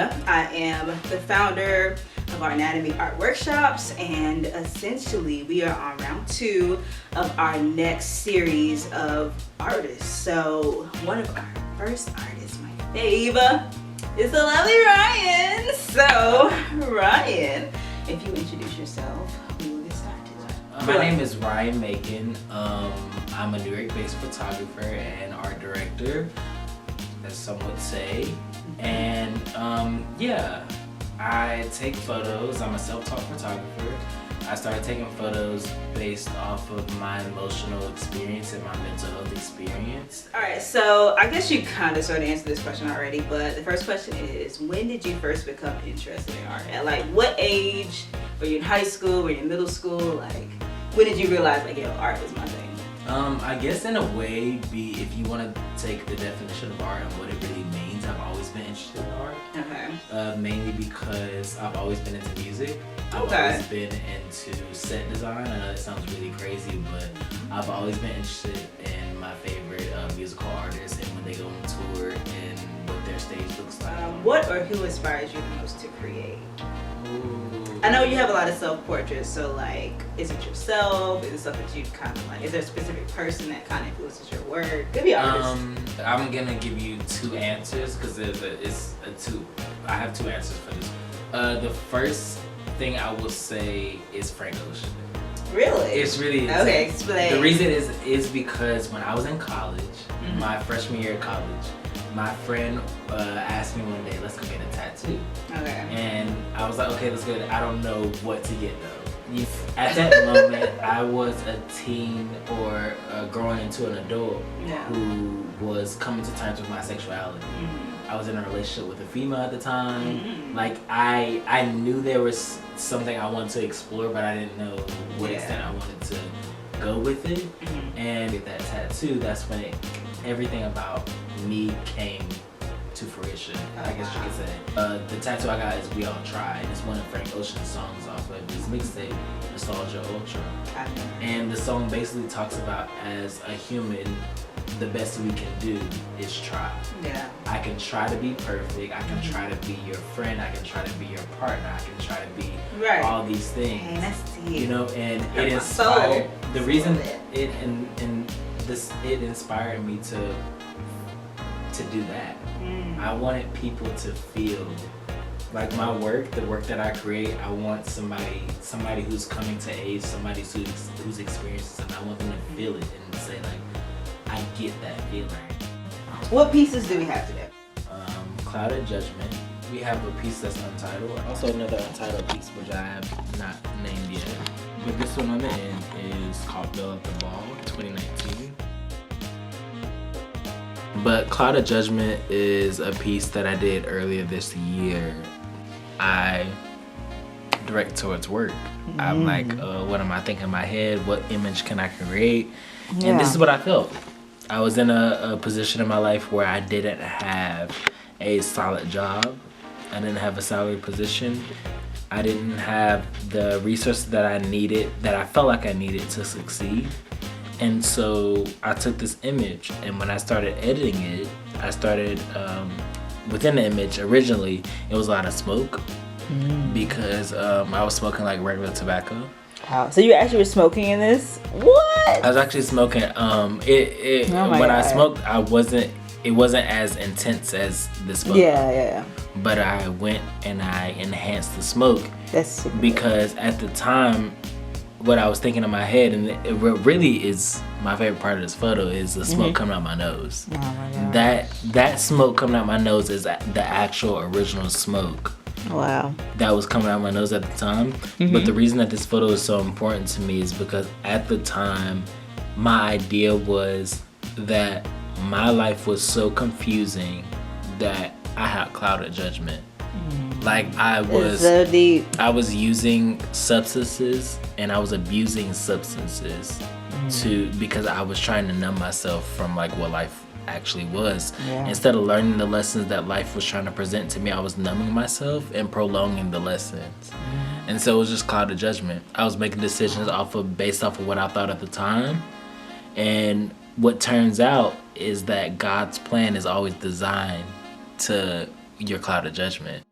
Anna. I am the founder of Artnatomy art workshops, and essentially we are on round 2 of our next series of artists. So one of our first artists, my fave, is the lovely Ryan. So Ryan, if you introduce yourself, we will get started. My name is Ryan Macon. I'm a New York-based photographer and art director, as some would say. And yeah, I take photos. I'm a self-taught photographer. I started taking photos based off of my emotional experience and my mental health experience. All right, so I guess you kind of sort of answered this question already, but the first question is, when did you first become interested in art? At like what age? Were you in high school? Were you in middle school? Like, when did you realize like, yo, art is my thing? I guess in a way, if you want to take the definition of art and what it really means, I've always been interested in art. Okay. Mainly because I've always been into music. I've always been into set design. I know that sounds really crazy, but I've always been interested in my favorite musical artists and when they go on tour and what their stage looks like. What or who inspires you the most to create? Ooh. I know you have a lot of self-portraits, so like, is it yourself? Is it something that you kind of like? Is there a specific person that kind of influences your work? Could be artists. I'm gonna give you 2 answers because I have 2 answers for this. The first thing I will say is Frank Ocean. Really? It's really okay. Explain. The reason is because when I was in college, my freshman year of college, my friend asked me one day, let's go get a tattoo. Okay. And I was like, okay, let's go. I don't know what to get though. At that moment, I was a teen or growing into an adult who was coming to terms with my sexuality. I was in a relationship with a female at the time. Like I knew there was something I wanted to explore, but I didn't know what extent I wanted to go with it. And with that tattoo, that's when everything about me came to fruition, I guess you could say. The tattoo I got is We All Try, and it's one of Frank Ocean's songs off of his mixtape, Nostalgia Ultra. And the song basically talks about, as a human, the best we can do is try. Yeah. I can try to be perfect, I can try to be your friend, I can try to be your partner, I can try to be all these things. Hey, that's deep. You know, and it inspired, the reason it inspired me to do that. I wanted people to feel like my work, the work that I create, I want somebody who's coming to age, somebody who's experienced it, and I want them to feel it and say like, I get that feeling. What pieces do we have today? Clouded Judgment. We have a piece that's untitled. Also another untitled piece which I have not named yet. But this one on the end is called Bill at the Ball, 2019. But Clouded Judgment is a piece that I did earlier this year. I direct towards work. I'm like, what am I thinking in my head? What image can I create? And this is what I felt. I was in a position in my life where I didn't have a solid job. I didn't have a salary position. I didn't have the resources that I needed, that I felt like I needed to succeed. And so I took this image, and when I started editing it, I started, within the image originally, it was a lot of smoke because I was smoking like regular tobacco. Wow. So you actually were smoking in this? What? I was actually smoking. When I smoked, it wasn't as intense as the smoke. Yeah. But I went and I enhanced the smoke. That's super because at the time, what I was thinking in my head, and what really is my favorite part of this photo, is the smoke coming out my nose. Oh my God. That smoke coming out my nose is the actual original smoke. Wow. That was coming out my nose at the time. But the reason that this photo is so important to me is because at the time, my idea was that my life was so confusing that I had clouded judgment. Like I was so deep. I was using substances and I was abusing substances because I was trying to numb myself from like what life actually was. Instead of learning the lessons that life was trying to present to me, I was numbing myself and prolonging the lessons. And so it was just clouded judgment. I was making decisions based off of what I thought at the time. And what turns out is that God's plan is always designed to your clouded judgment.